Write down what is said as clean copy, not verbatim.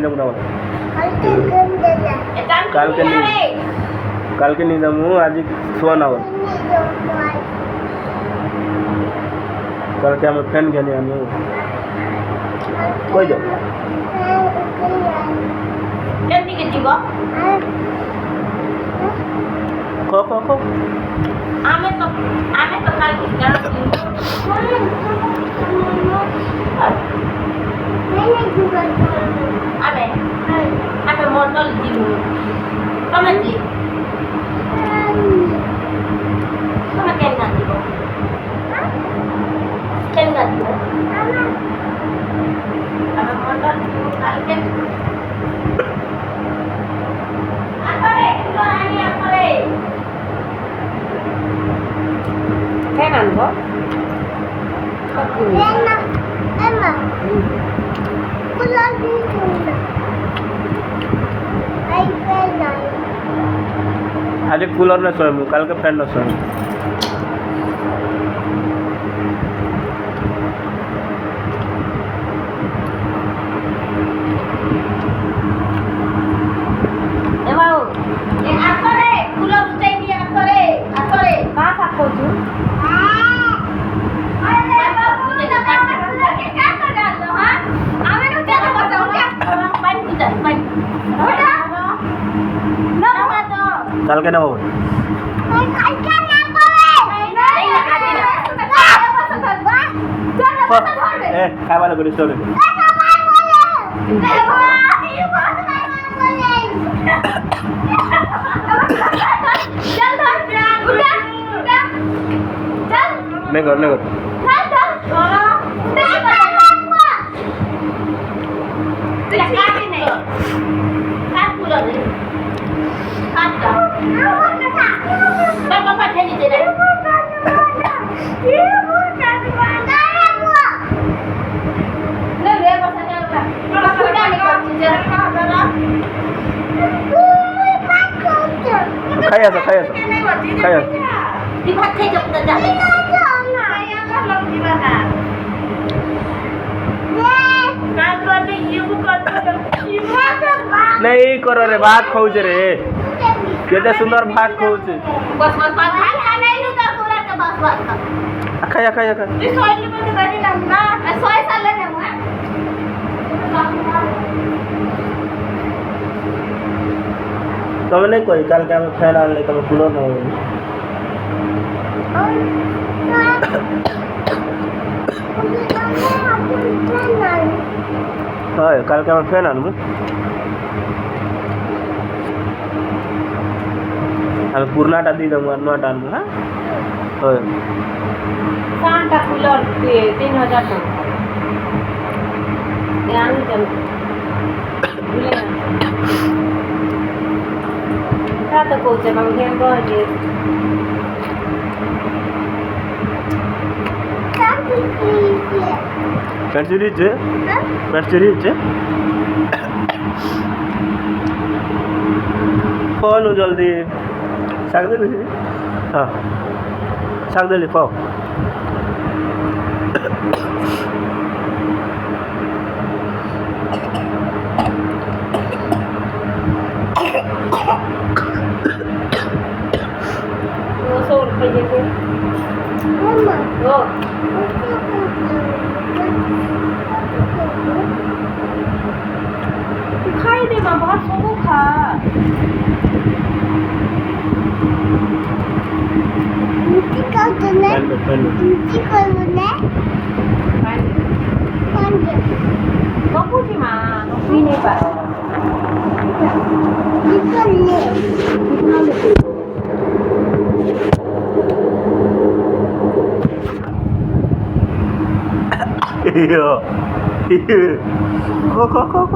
নিয়ে যাবো না বলো কালকে নিয়ে যাবো আজ শোয়া না বল কালকে আমার ফ্যান কিনে আনি কই যাও খো আমি তো কালকে আমি মন্ডল দিব তুমি কি তুমি কেন না দিব কেন না দিব আমি মন্ডল দিব কালকে ফ্যান আনবো आज कूलर में सोए कल के फैन में सोए कल के ना हो काय वाला करी सोड नहीं कर खाया di भात खाई जब तक जाए नहीं करो रे भात खाऊच रे केते सुंदर भात खाऊच बस भात खा नहीं नु का पूरा का बस खाया ये सोय ले बंद कर ना ना सोय साले ने हुआ तब नहीं कोई कल के हमें फैन आने तब कूलर ना हो हाँ कल के हमें फैन आने আমি পুরনাটা দিয়ে দেবো আর নটা আনবো হ্যাঁ সানটা কুলার 3000 টাকা আমি দেব ভুলে না রাতে কোচে আমি গেম বসে পেন্সিল फोन जल्दी शाक दे हाँ शाक दे पाओ खाई दे माँ बहुत सोबो खा Babu sih mah, ini pak. Iya, kok.